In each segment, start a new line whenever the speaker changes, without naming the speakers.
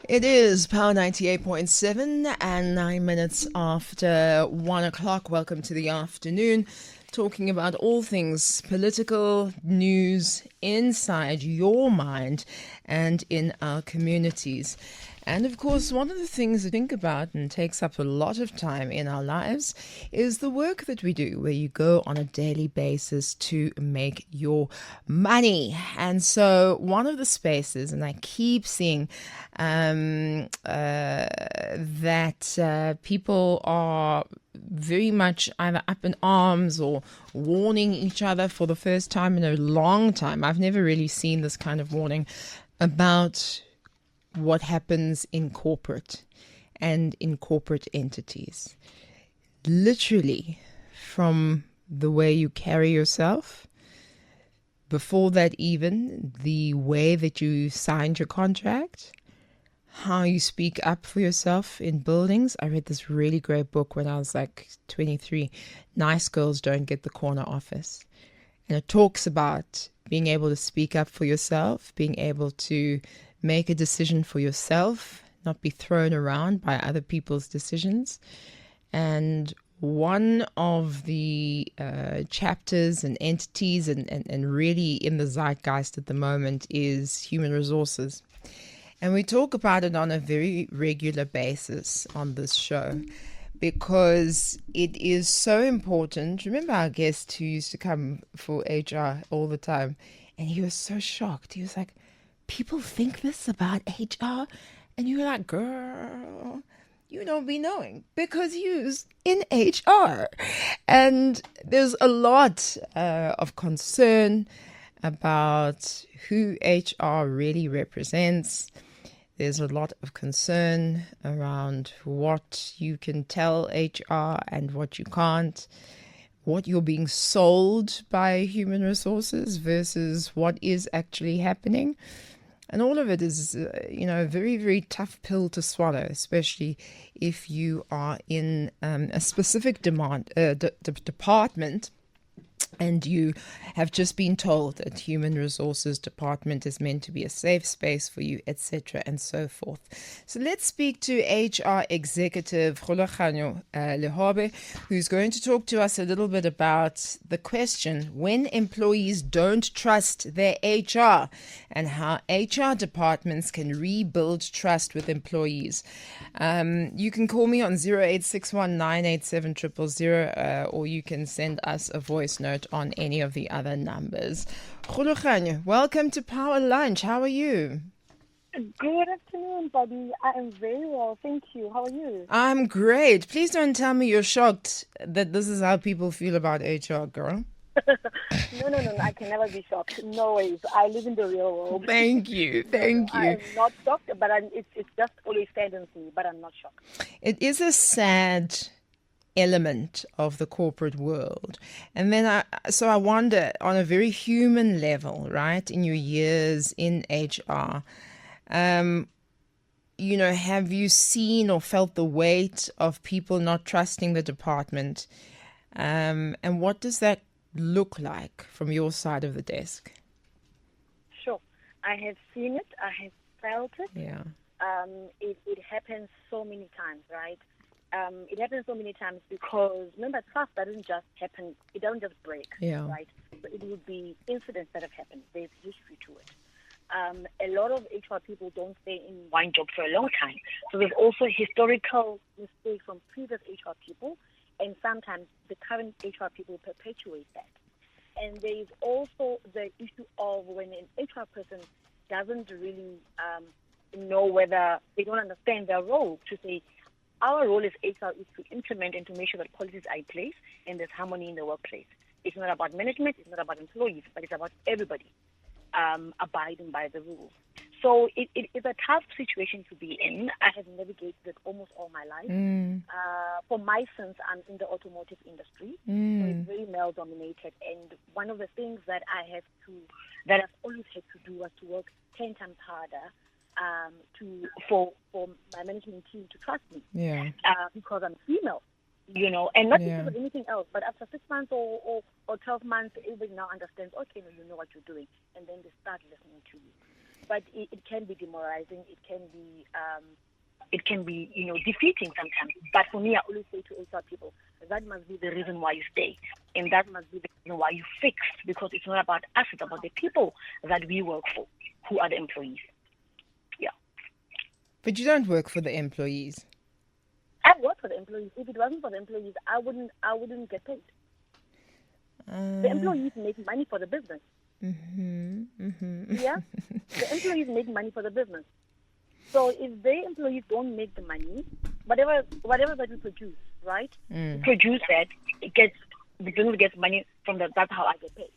It is Power 98.7 and 9 minutes after 1 o'clock. Welcome to the afternoon, talking about all things political news inside your mind and in our communities. And of course, one of the things to think about and takes up a lot of time in our lives is the work that we do, where you go on a daily basis to make your money. And so, one of the spaces, and I keep seeing that people are very much either up in arms or warning each other for the first time in a long time. I've never really seen this kind of warning about what happens in corporate and in corporate entities. Literally, from the way you carry yourself, before that, even the way that you signed your contract, how you speak up for yourself in buildings. I read this really great book when I was like 23, Nice Girls Don't Get the Corner Office. And it talks about being able to speak up for yourself, being able to make a decision for yourself, not be thrown around by other people's decisions. And one of the chapters and entities and really in the zeitgeist at the moment is human resources. And we talk about it on a very regular basis on this show because it is so important. Remember our guest who used to come for HR all the time, and he was so shocked. He was like, people think this about HR? And you were like, girl, you don't be knowing because you're in HR. And there's a lot of concern about who HR really represents. There's a lot of concern around what you can tell HR and what you can't, what you're being sold by human resources versus what is actually happening. And all of it is, a very, very tough pill to swallow, especially if you are in a specific department and you have just been told that human resources department is meant to be a safe space for you, etc., and so forth. So let's speak to HR executive Kgolagano Lehobye, who's going to talk to us a little bit about the question when employees don't trust their HR and how HR departments can rebuild trust with employees. You can call me on 0861 987 000, or you can send us a voice note on any of the other numbers. Kgolagano, welcome to Power Lunch. How are you?
Good afternoon, Pabi. I am very well, thank you. How are you?
I'm great. Please don't tell me you're shocked that this is how people feel about HR, girl.
No. I can never be shocked. No ways. I live in the real world.
Thank you.
No,
Thank
I
you.
am not shocked, but it's just always tendency, but I'm not shocked.
It is a sad element of the corporate world. And then I wonder on a very human level, right, in your years in HR, have you seen or felt the weight of people not trusting the department? And what does that look like from your side of the desk?
Sure. I have seen it. I have felt it.
Yeah.
It happens so many times, right? It happens so many times because, remember, trust doesn't just happen. It doesn't just break,
Yeah.
right? So it would be incidents that have happened. There's history to it. A lot of HR people don't stay in one job for a long time. So there's also historical mistakes from previous HR people, and sometimes the current HR people perpetuate that. And there is also the issue of when an HR person doesn't really know whether they don't understand their role to say, our role as HR is to implement and to make sure that policies are in place and there's harmony in the workplace. It's not about management, it's not about employees, but it's about everybody abiding by the rules. So it is a tough situation to be in. I have navigated it almost all my life. For my sins, I'm in the automotive industry, so it's very male-dominated. And one of the things that I've always had to do was to work 10 times harder for my management team to trust me.
Yeah.
Because I'm female, and not because of anything else. But after 6 months or 12 months, everybody now understands, okay, no, you know what you're doing. And then they start listening to you. but it can be demoralizing. It can be, defeating sometimes. But for me, I always say to HR people, that must be the reason why you stay. And that must be the reason why you fix, because it's not about us, it's about the people that we work for, who are the employees. Yeah.
But you don't work for the employees.
I work for the employees. If it wasn't for the employees, I wouldn't get paid. The employees make money for the business. Yeah? The employees make money for the business. So if the employees don't make the money, whatever that we produce, right? Produce that, the business gets money from that. That's how I get paid.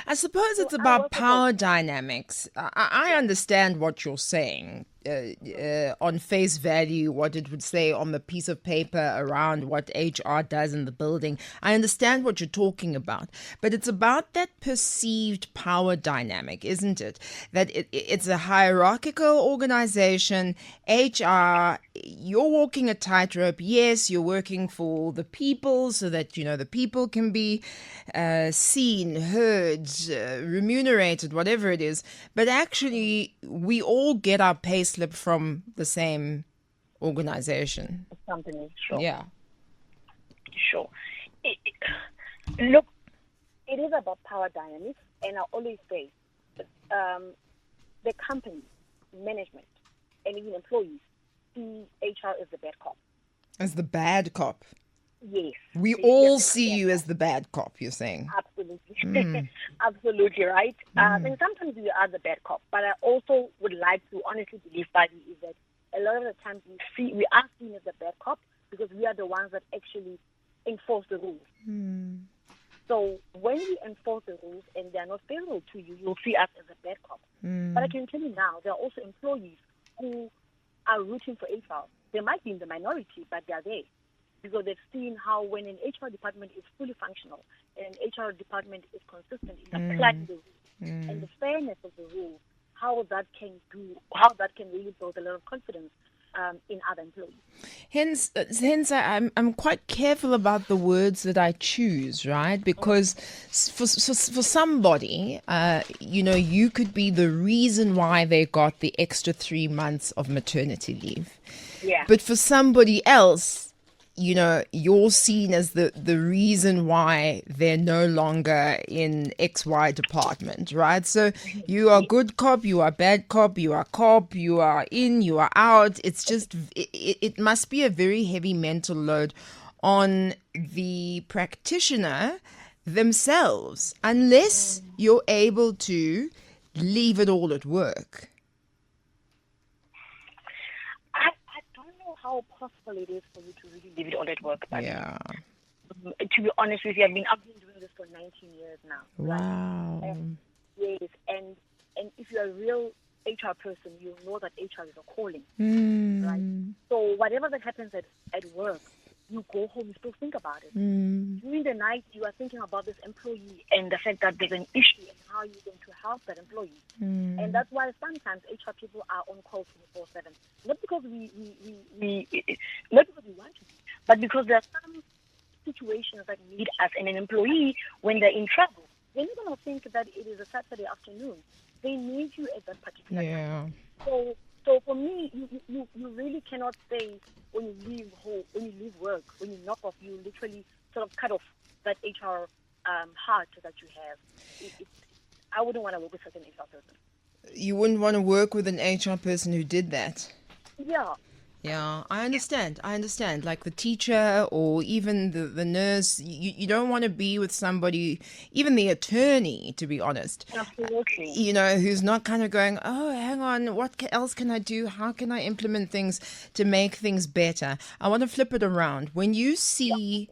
I suppose it's about power dynamics. I understand what you're saying. On face value, what it would say on the piece of paper around what HR does in the building. I understand what you're talking about, but it's about that perceived power dynamic, isn't it? That it's a hierarchical organization. HR, you're walking a tightrope. Yes, you're working for the people so that, the people can be seen, heard, remunerated, whatever it is. But actually, we all get our pay slip from the same organization.
Company, sure.
Yeah.
Sure. Look, it is about power dynamics, and I always say the company, management, and even employees see HR as the bad cop.
As the bad cop?
Yes.
We all see you as the bad cop, you're saying?
Absolutely. Absolutely, right? And sometimes we are the bad cop, but I also would like to honestly believe, Pabi, is that a lot of the times we are seen as the bad cop because we are the ones that actually enforce the rules. So when we enforce the rules and they are not favorable to you, you'll see us as a bad cop. But I can tell you now, there are also employees who are rooting for HR. They might be in the minority, but they are there, because they've seen how when an HR department is fully functional and an HR department is consistent in applying the rules and the fairness of the rules, how that can really build a lot of confidence in other employees.
Hence, I'm quite careful about the words that I choose, right? Because for somebody, you could be the reason why they got the extra 3 months of maternity leave.
Yeah.
But for somebody else, you're seen as the reason why they're no longer in XY department, right? So you are good cop, you are bad cop, you are in, you are out. It's just, it must be a very heavy mental load on the practitioner themselves, unless you're able to leave it all at work.
How possible it is for you to really leave it all at work. But
yeah.
To be honest with you, I've been doing this for 19 years now.
Wow.
Right? Yes, and if you're a real HR person, you know that HR is a calling. Right? So whatever that happens at work, you go home, you still think about it. During the night, you are thinking about this employee and the fact that there's an issue and how you're going to help that employee. And that's why sometimes HR people are on call 24/7. Not because not because we want to be, but because there are some situations that need us. And an employee, when they're in trouble, they're not going to think that it is a Saturday afternoon. They need you at that particular time. So for me, you really cannot say when you leave home, when you leave work, when you knock off, you literally sort of cut off that HR heart that you have. I wouldn't want to work with such an HR person.
You wouldn't want to work with an HR person who did that?
Yeah.
Yeah, I understand. Like the teacher or even the nurse, you don't want to be with somebody, even the attorney, to be honest.
Absolutely.
Who's not kind of going, oh, hang on, what else can I do? How can I implement things to make things better? I want to flip it around. When you see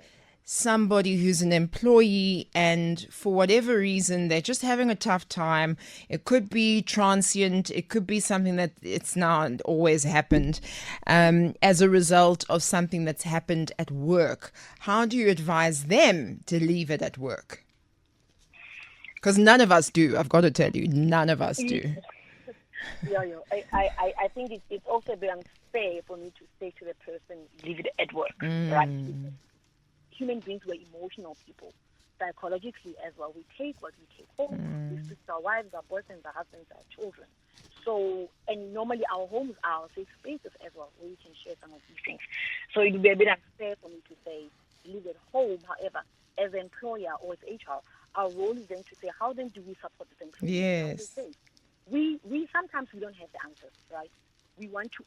somebody who's an employee and for whatever reason they're just having a tough time, it could be transient, it could be something that it's not always happened as a result of something that's happened at work, how do you advise them to leave it at work? Because none of us do. I've got to tell you, none of us do.
I think it's also a bit unfair for me to say to the person, leave it at work, right? Human beings were emotional people. psychologically as well. We take what we take home. We speak to our wives, our boyfriends, our husbands, our children. So, and normally our homes are safe spaces as well, where we can share some of these things. So it would be a bit unfair for me to say, live at home. However, as an employer or as HR, our role is then to say, how then do we support this employee?
Yes.
We sometimes we don't have the answers, right? We want to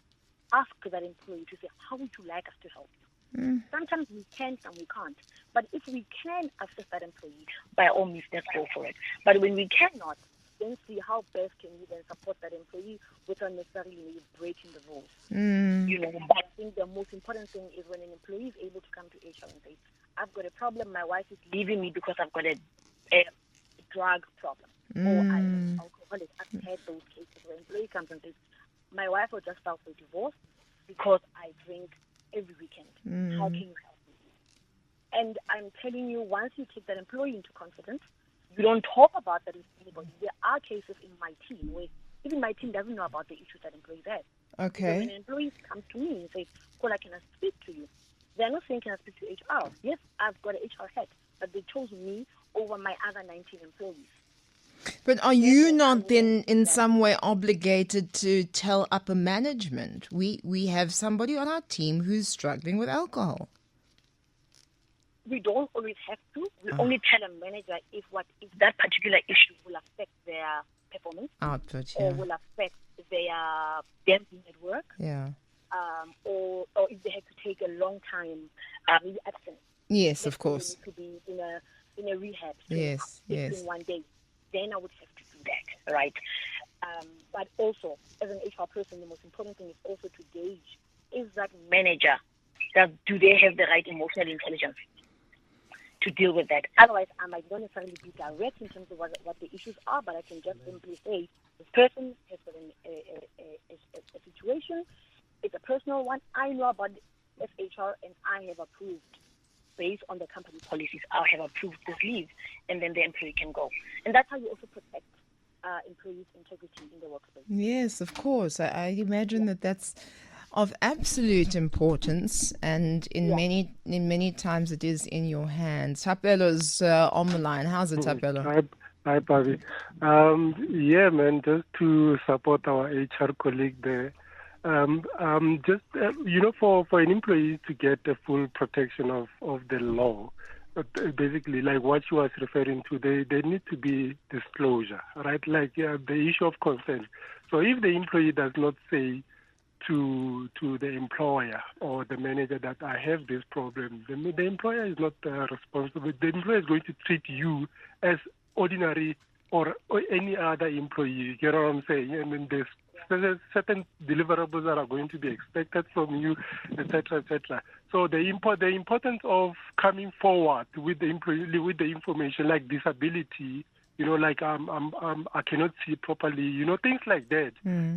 ask that employee to say, how would you like us to help you? Sometimes we can, some we can't. But if we can assist that employee, by all means, let's go for it. But when we cannot, then see how best can we then support that employee without necessarily breaking the rules. But I think the most important thing is when an employee is able to come to HR and say, I've got a problem, my wife is leaving me because I've got a drug problem. Or I'm alcoholic. I've had those cases where an employee comes and says, my wife will just file for divorce because I drink every weekend. How can you help me? And I'm telling you, once you take that employee into confidence, you don't talk about that with anybody. There are cases in my team where even my team doesn't know about the issues that employees have.
Okay.
So when an employee comes to me and says, Kola, can I speak to you? They're not saying, can I speak to HR? Yes, I've got an HR head, but they chose me over my other 19 employees.
But are you not then in some way obligated to tell upper management? We have somebody on our team who's struggling with alcohol.
We don't always have to. We only tell a manager if that particular issue will affect their performance
Output,
or will affect them being at work.
Yeah.
Or if they have to take a long time, maybe absence.
Yes, of course.
To be in a rehab.
Yes.
In one day. Then I would have to do that, right? But also, as an HR person, the most important thing is also to gauge, is that manager, do they have the right emotional intelligence to deal with that? Otherwise, I might not necessarily be direct in terms of what the issues are, but I can just simply say, this person has got a situation, it's a personal one, I know about SHR, and I have approved. Based on the company policies, I have approved this leave, and then the employee can go. And that's how you also protect employees' integrity in the workplace.
Yes, of course. I imagine that that's of absolute importance, and in many times it is in your hands. Tapelo's on the line. How's it, Tapelo?
Hi, Pabi. Yeah, man, just to support our HR colleague there. For an employee to get the full protection of the law, basically, like what you was referring to, they need to be disclosure, right? Like the issue of consent. So if the employee does not say to the employer or the manager that I have this problem, then the employer is not responsible. The employer is going to treat you as ordinary or any other employee. You get what I'm saying? And then there's certain deliverables that are going to be expected from you, etc., etc. So the importance of coming forward with the employee, with the information like disability, like I cannot see properly, things like that.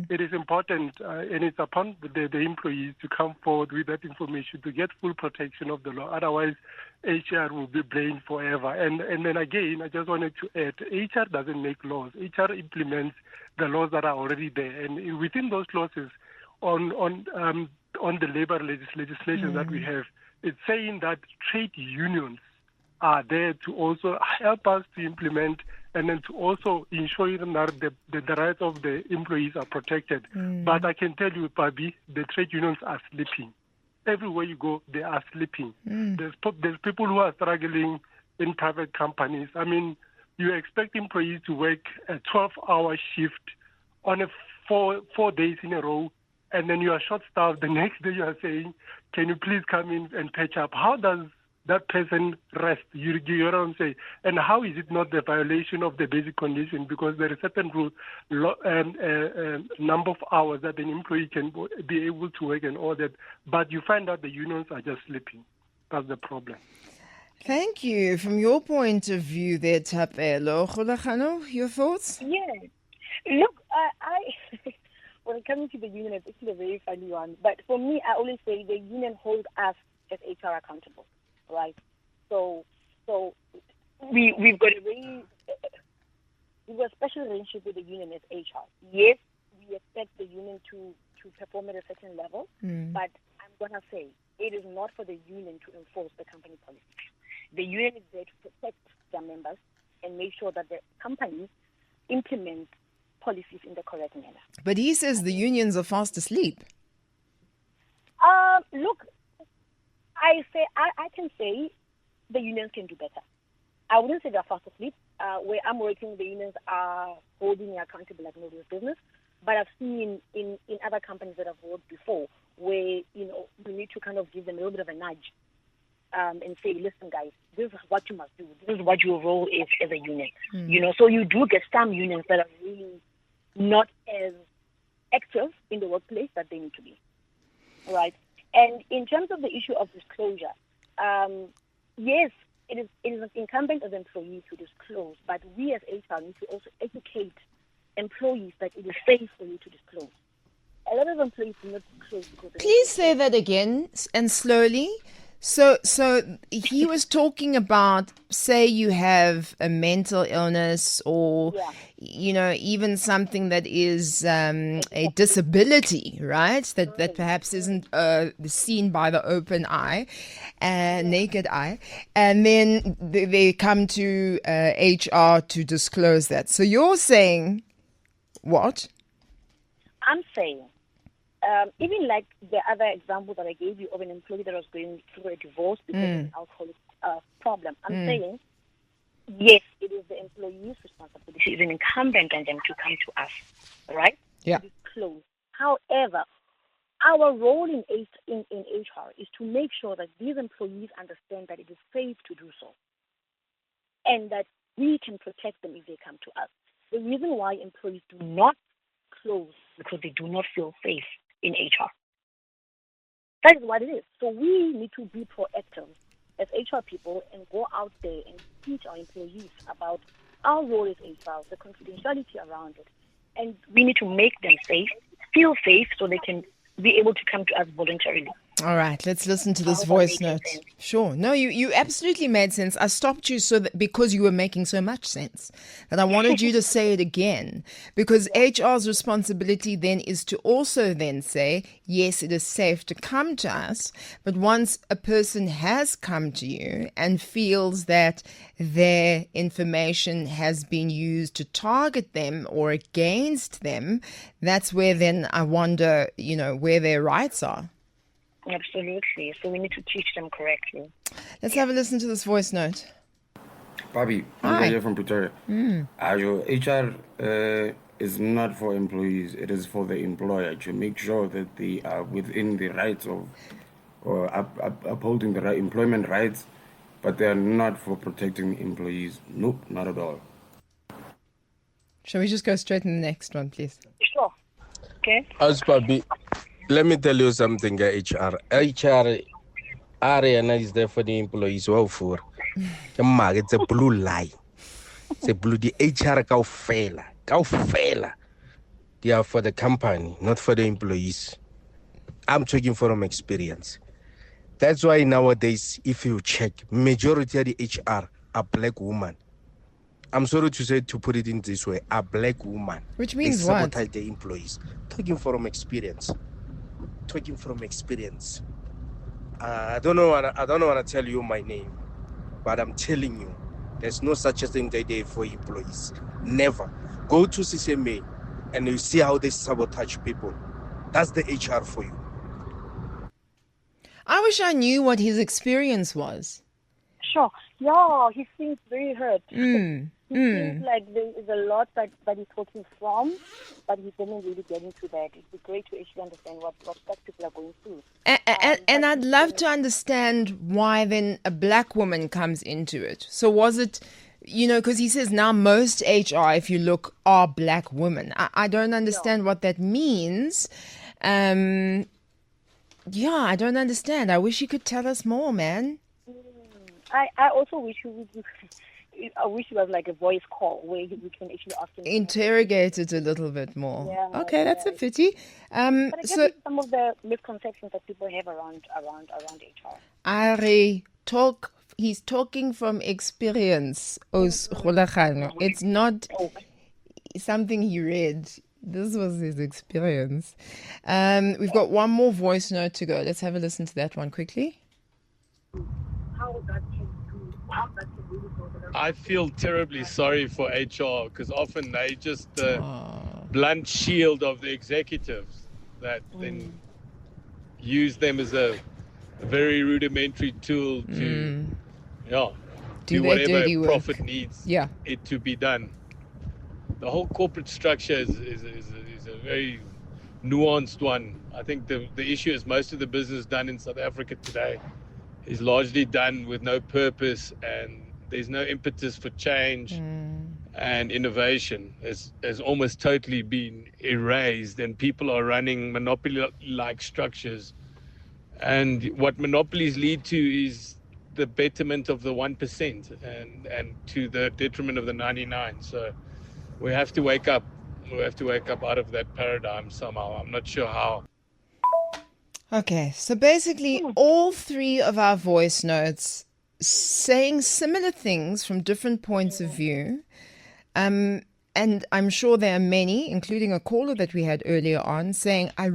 It is important, and it's upon the employees to come forward with that information to get full protection of the law. Otherwise, HR will be blamed forever. And then again, I just wanted to add, HR doesn't make laws. HR implements the laws that are already there, and within those clauses, on the labor legislation that we have, it's saying that trade unions are there to also help us to implement and then to also ensure that the rights of the employees are protected. But I can tell you, Pabi, the trade unions are sleeping. Everywhere you go, they are sleeping. There's people who are struggling in private companies. I mean, you expect employees to work a 12-hour shift on a 4 days in a row, and then you are short-staffed. The next day you are saying, can you please come in and patch up? How does that person rest? You know what I'm saying? And how is it not the violation of the basic condition? Because there is a certain rule, number of hours that an employee can be able to work and all that. But you find out the unions are just sleeping. That's the problem.
Thank you. From your point of view there, Tapelo. Kgolagano, your thoughts?
Yeah. Look, I when it comes to the union, it's actually a very funny one. But for me, I always say the union holds us as HR accountable, right? So we've got a special relationship with the union as HR. Yes, we expect the union to perform at a certain level, but I'm gonna say it is not for the union to enforce the company policy. The union is there to protect their members and make sure that the company implements policies in the correct manner.
But he says the unions are fast asleep.
Look, I can say the unions can do better. I wouldn't say they're fast asleep. Where I'm working, the unions are holding me accountable like nobody's business. But I've seen in other companies that I've worked before where, we need to kind of give them a little bit of a nudge and say, listen, guys, this is what you must do. This is what your role is as a union. So you do get some unions that are really not as active in the workplace that they need to be. Right? And in terms of the issue of disclosure, yes, it is incumbent as employees to disclose, but we as HR need to also educate employees that it is safe for you to disclose. A lot of employees do not disclose because
Please say that again and slowly. So he was talking about, say you have a mental illness or, even something that is a disability, right? That perhaps isn't seen by the open eye, naked eye. And then they come to HR to disclose that. So you're saying what?
I'm saying, even like the other example that I gave you of an employee that was going through a divorce because of an alcoholic problem, I'm saying, yes, it is the employee's responsibility. It's incumbent on them to come to us, right?
Yeah.
To disclose. However, our role in HR is to make sure that these employees understand that it is safe to do so and that we can protect them if they come to us. The reason why employees do not close because they do not feel safe in HR. That is what it is. So we need to be proactive as HR people and go out there and teach our employees about our role as HR, the confidentiality around it. And we need to make them safe, feel safe, so they can be able to come to us voluntarily.
All right, let's listen to this voice note. Sure. No, you absolutely made sense. I stopped you because you were making so much sense that I wanted you to say it again, because HR's responsibility then is to also then say, yes, it is safe to come to us, but once a person has come to you and feels that their information has been used to target them or against them, that's where then I wonder, where their rights are.
Absolutely. So we need to teach them correctly.
Let's have a listen to this voice note.
Pabi, I'm here from Pretoria. Your HR is not for employees. It is for the employer to make sure that they are within the rights of or upholding the employment rights, but they are not for protecting employees. Nope, not at all.
Shall we just go straight to the next one, please?
Sure. Okay.
As Pabi, let me tell you something, HR. HR area is there for the employees. Well, for it's a blue lie. It's a blue. The HR kaufela. They are for the company, not for the employees. I'm talking from experience. That's why nowadays, if you check, majority of the HR are black women. I'm sorry to say, to put it in this way, a black woman.
Which means
they
what?
sabotage the employees. Talking from experience. I don't know want to tell you my name, but I'm telling you, there's no such a thing there for employees. Never. Go to CCMA and you see how they sabotage people. That's the HR for you.
I wish I knew what his experience was.
Sure. Yeah, he seems very hurt. He seems like there is a lot that he's talking from, but he didn't really get into that. It'd be great to actually understand what people are going through.
And I'd love to understand why then a black woman comes into it. So was it, because he says now most HR, if you look, are black women. I don't understand what that means. I don't understand. I wish you could tell us more, man.
I also wish I wish it was like a voice call where we can actually ask him.
Interrogate it a little bit more. Yeah, okay, that's a pity.
But I guess it's some of the misconceptions that people have around HR.
Ari, he's talking from experience, Kgolagano. It's not something he read. This was his experience. We've got one more voice note to go. Let's have a listen to that one quickly.
How that can really go
I feel terribly sorry for HR because often they just the blunt shield of the executives that then use them as a very rudimentary tool to do
their
whatever
dirty work.
profit needs
Yeah.
it to be done. The whole corporate structure is a very nuanced one. I think the issue is most of the business done in South Africa today is largely done with no purpose, and there's no impetus for change and innovation has almost totally been erased, and people are running monopoly-like structures. And what monopolies lead to is the betterment of the 1% and to the detriment of the 99. So we have to wake up. We have to wake up out of that paradigm somehow. I'm not sure how.
Okay, so basically all three of our voice notes saying similar things from different points of view. And I'm sure there are many, including a caller that we had earlier on, saying, I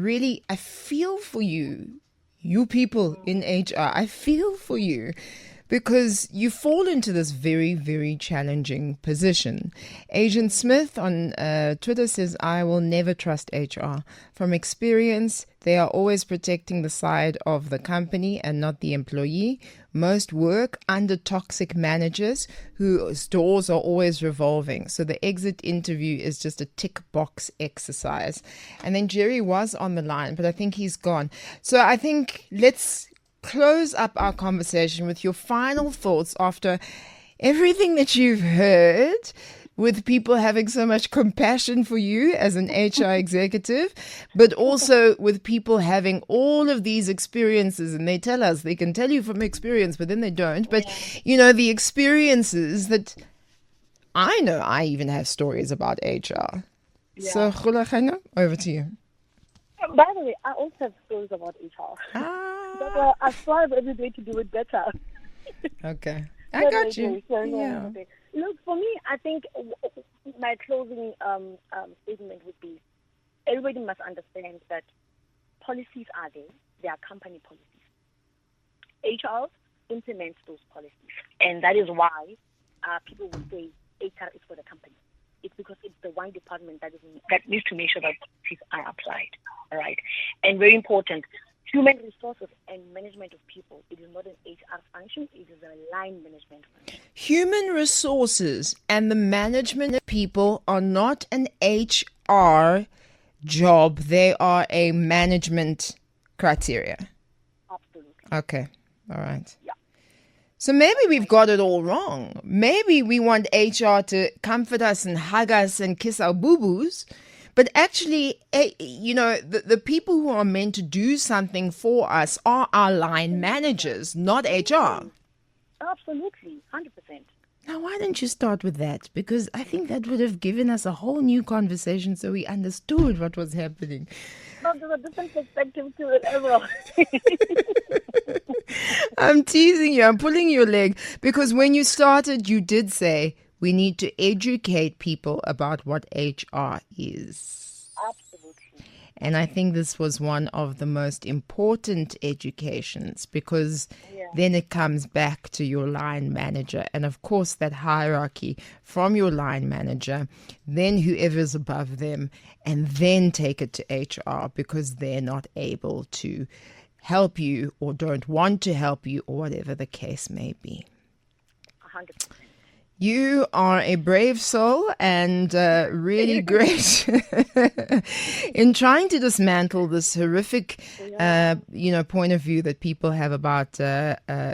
feel for you people in HR. I feel for you because you fall into this very, very challenging position. Agent Smith on Twitter says, I will never trust HR. From experience, they are always protecting the side of the company and not the employee. Most work under toxic managers whose doors are always revolving. So the exit interview is just a tick box exercise. And then Jerry was on the line, but I think he's gone. So I think let's close up our conversation with your final thoughts after everything that you've heard, with people having so much compassion for you as an HR executive, but also with people having all of these experiences. And they tell us, they can tell you from experience, but then they don't. But, the experiences that I know, I even have stories about HR. Yeah. So, Kgolagano, over to you.
By the way, I also have stories about HR. But I strive every day to do it better.
Okay. I got you.
Yeah. Look, for me, I think my closing statement would be, everybody must understand that policies are there. They are company policies. HR implements those policies. And that is why people will say HR is for the company. It's because it's the one department that needs to make sure that policies are applied. All right. And very important, human resources and management of people. It is not an HR function. It is a line management function.
Human resources and the management of people are not an HR job. They are a management criteria.
Absolutely.
Okay. All right.
Yeah.
So maybe we've got it all wrong. Maybe we want HR to comfort us and hug us and kiss our boo-boos. But actually, the people who are meant to do something for us are our line managers, not HR.
Absolutely, 100%.
Now, why don't you start with that? Because I think that would have given us a whole new conversation so we understood what was happening.
No, there's a different perspective to it as well.
I'm teasing you. I'm pulling your leg. Because when you started, you did say, we need to educate people about what HR is.
Absolutely.
And I think this was one of the most important educations because then it comes back to your line manager. And of course, that hierarchy from your line manager, then whoever's above them, and then take it to HR because they're not able to help you or don't want to help you or whatever the case may be.
100%.
You are a brave soul and really great in trying to dismantle this horrific, point of view that people have about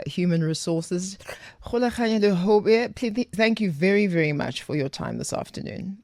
human resources. Kgolagano Lehobye, thank you very, very much for your time this afternoon.